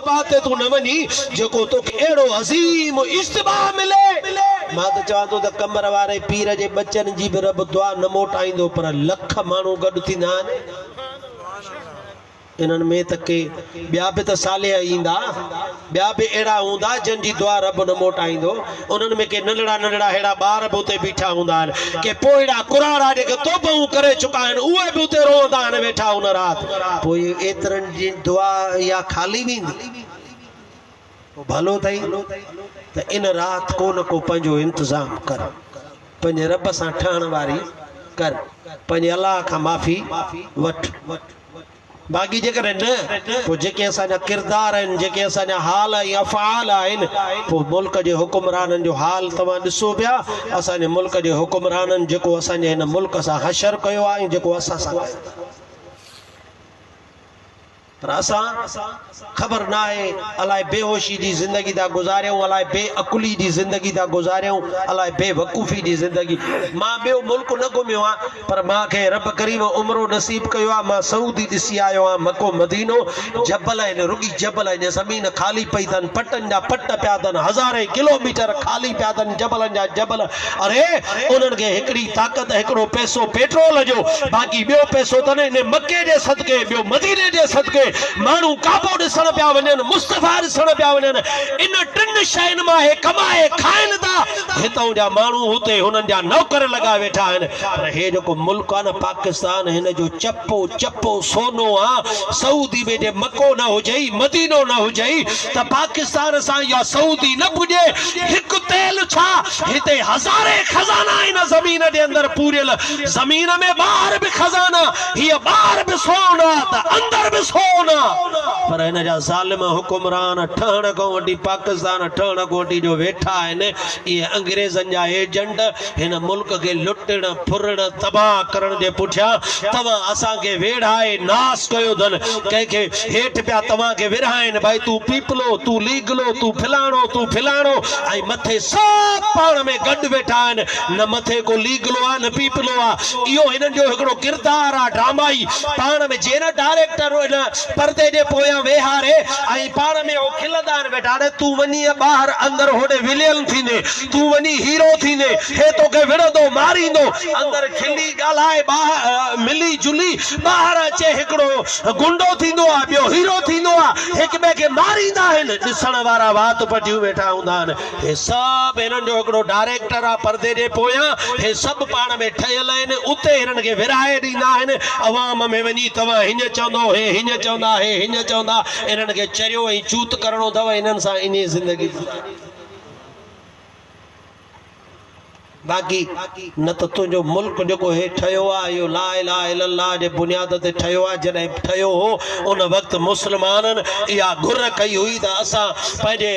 बात है तू न वनी जेको तो एड़ो अजीम इज्तिमा मिले मां तो चाहतो त कमर वारे पीर जे बच्चन जी भी रब दुआ न मोटाइंदो पर लख मानू गड थींदा इन्हनि में त के ॿिया बि त साले ईंदा ॿिया बि अहिड़ा हूंदा जंहिंजी दुआ रब न मोटाईंदो उन्हनि में के नंढड़ा नंढड़ा अहिड़ा ॿार बि उते बीठा हूंदा आहिनि के पोइ अहिड़ा कुराड़ा जेके तोबूं करे चुका आहिनि उहे बि उते रोअंदा आहिनि वेठा उन राति पोइ एतिरनि जी दुआ इहा खाली वेंदी भलो अथई त इन राति को न को पंहिंजो इंतज़ाम कर पंहिंजे रब सां ठहण वारी कर पंहिंजे अलाह खां माफ़ी वठ बाक़ी जेकर न पोइ जेके असांजा किरदार आहिनि जेके असांजा हाल ऐं अफ़आल आहिनि पोइ मुल्क जे हुकुमराननि जो हाल तव्हां ॾिसो पिया असांजे मुल्क जे हुकुमराननि जेको असांजे हिन मुल्क सां हशर कयो आहे ऐं जेको असां सां पर असां ख़बर न आहे अलाए बेहोशी जी ज़िंदगी था गुज़ारियूं अलाए बेअकुली जी ज़िंदगी था गुज़ारियूं अलाए बेवकूफ़ी जी ज़िंदगी मां ॿियो मुल्क न घुमियो आहे पर मूंखे रब करीम उमिरो नसीब कयो आहे मां सऊदी ॾिसी आयो आहियां मको मदीनो जबल आहिनि रुॻी जबल आहिनि ज़मीन ख़ाली पई अथनि पटनि जा पट पिया अथनि हज़ारे किलोमीटर ख़ाली पिया अथनि जबलनि जा जबल अरे उन्हनि खे हिकिड़ी ताक़त हिकिड़ो पैसो पेट्रोल जो बाक़ी ॿियो पैसो अथनि इन मके जे सदके ॿियो मदीने जे सदके मानू काबो ॾिसण पिया वञनि मुस्तफ़ा ॾिसण पिया वञनि इन टिनि शयुनि मां हे कमाए खाइनि था हितां जा माण्हू हुते हुननि जा नौकर लॻा वेठा आहिनि पर हे जेको मुल्क आहे न पाकिस्तान हिन जो चपो चपो सोनो आहे सऊदी में जे मको न हुजई मदीनो न हुजई त पाकिस्तान सां या सऊदी न पुॼे हिकु तेल छा हिते हज़ारे खज़ाना आहिनि ज़मीन जे अंदरि पूरियल ज़मीन में ॿाहिरि बि खज़ाना हीअ ॿाहिरि बि सोना त अंदरि बि सोना पर इन जा ज़ालिम हुकुमरान ठहण खां वठी पाकिस्तान ठहण खां वठी जो वेठा आहिनि इहे अंग्रेज़नि जा एजेंट हिन मुल्क खे लुटण फुरण तबाह करण जे पुठियां तव्हां असांखे वेढ़ाए नास कयो अथनि कंहिंखे हेठि पिया तव्हांखे विरहाइनि भाई तूं पीपलो तूं लीगलो तूं फिलाणो ऐं मथे सभु पाण में गॾु वेठा आहिनि न मथे को लीगलो आहे न पीपलो आहे इहो हिननि जो हिकिड़ो किरदार आहे ड्रामाई पाण में जे न डायरेक्टर पर्दे जे पोयां वेहारे ऐं पाण में हो खिलंदा आहिनि वेठा अरे तूं वञी ॿाहिरि अंदरि होॾे विलियल थींदे तूं वञी हीरो थींदे हे तोखे विढ़ंदो मारींदो अंदरि खिली ॻाल्हाए ॿाहिरि मिली जुली ॿाहिरि अचे हिकिड़ो गुंडो थींदो आहे ॿियो हीरो थींदो आहे हिक ॿिए खे मारींदा आहिनि ॾिसण वारा वात पटियूं वेठा हूंदा आहिनि हे सभु हिननि जो हिकिड़ो डायरेक्टर आहे पर्दे जे पोयां हे सभु पाण में ठहियल आहिनि उते हिननि खे विराए ॾींदा आहिनि अवाम में वञी तव्हां हीअं चवंदो हे हीअं चवंदा हे हीअं चवंदा इन्हनि खे चरियो ऐं चूत करणो अथव इन्हनि सां इन ज़िंदगी बाक़ी न त तुंहिंजो मुल्क जेको हे ठहियो आहे इहो ला इलाहा इल्लल्लाह जे बुनियाद ते ठहियो आहे जॾहिं ठहियो हो उन वक़्तु मुस्लमाननि इहा घुर कई हुई त असां पंहिंजे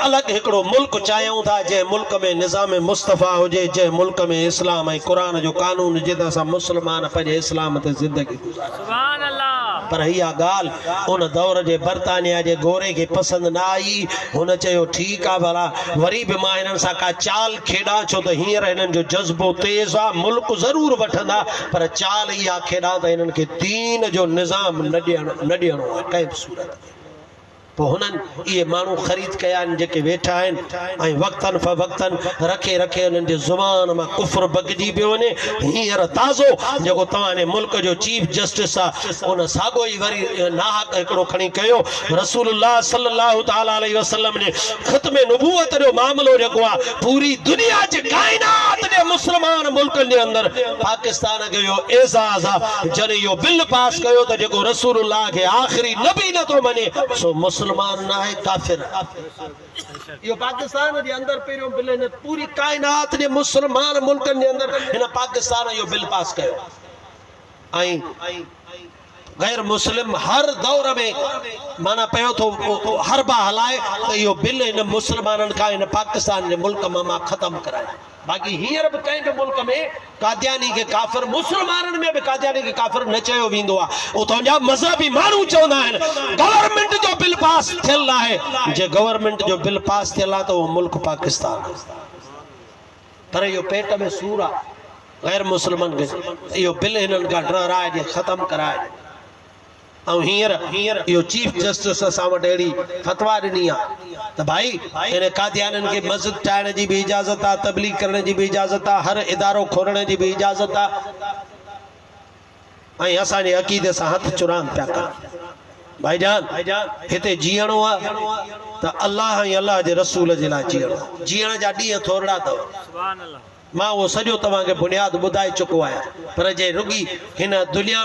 अलॻि हिकिड़ो मुल्क चाहियूं था जंहिं मुल्क में निज़ाम मुस्तफ़ा हुजे जंहिं मुल्क में इस्लाम ऐं क़ुर जो कानून हुजे त असां मुस्लमान पंहिंजे इस्लाम ते ज़िंदगी गुज़ारियूं पर इहा ॻाल्हि उन दौर जे बर्तानिया जे गोरे खे पसंदि न आई हुन चयो ठीकु आहे भला वरी बि मां हिननि सां का चाल खेॾां छो त हींअर हिननि जो जज़्बो तेज़ आहे मुल्क ज़रूरु वठंदा पर चाल इहा खेॾां त हिननि खे दीन जो निज़ाम न ॾियणो आहे कंहिं बि सूरत पोइ हुननि इहे माण्हू ख़रीद कया आहिनि जेके वेठा आहिनि ऐं वक़्तनि फ़वक़्तनि रखे रखे हुननि जे ज़ुबान मां कुफ़्र बगिजी पियो वञे हींअर ताज़ो जेको तव्हांजे मुल्क जो चीफ जस्टिस आहे उन साॻियो ई वरी नाहक हिकिड़ो खणी कयो रसूलुल्लाह सल्लल्लाहु तआला अलैहि वसल्लम जे ख़ित्मे नबूवत जो मामिलो जेको आहे पूरी दुनिया जे काइनात जे मुस्लमान मुल्कनि जे अंदरि पाकिस्तान खे इहो एज़ाज़ आहे जॾहिं इहो बिल पास कयो त जेको रसूलुल्लाह खे आख़िरी नबी नथो मञे सो मुस्लमान न आहे काफ़िर यो पाकिस्तान जे अंदर पहिरियों बिल हिन पूरी काइनात जे मुस्लमान मुल्कनि जे अंदर हिन पाकिस्तान यो बिल पास कयो ऐं गैर मुस्लिम हर दौर में माना पियो थो हरबा हलाए त इहो बिल हिन मुस्लमाननि खां हिन पाकिस्तान जे मुल्क मां ख़तम कराए बाक़ी हींअर बि कंहिं बि मुल्क में कादियानी खे काफ़िर मुस्लमाननि में बि कादियानी खे काफ़िर न चयो वेंदो आहे उतां जा मज़हबी माण्हू चवंदा आहिनि गवर्नमेंट जो बिल पास थियल आहे जे गवर्नमेंट जो बिल पास थियल आहे त उहो मुल्क पाकिस्तान पर इहो पेट में सूर आहे गैर मुस्लिमनि खे इहो बिल हिननि खां डराए ख़तम कराए ऐं हींअर इहो चीफ जस्टिस असां वटि अहिड़ी फतवा ॾिनी आहे त भाई इन कादियाननि खे मस्जिद ठाहिण जी बि इजाज़त आहे, तबलीग करण जी बि इजाज़त आहे, हर इदारो खोलण जी बि इजाज़त आहे, ऐं असांजे अक़ीदे सां हथ चुरान पिया कनि। भाईजान हिते जीअणो आहे त अल्लाह ऐं अल्लाह जे रसूल जे लाइ जीअणो। जीअण जा ॾींहं थोरा अथव, मां उहो सॼो तव्हांखे बुनियाद ॿुधाए चुको आहियां, पर जे रुॻी हिन दुनिया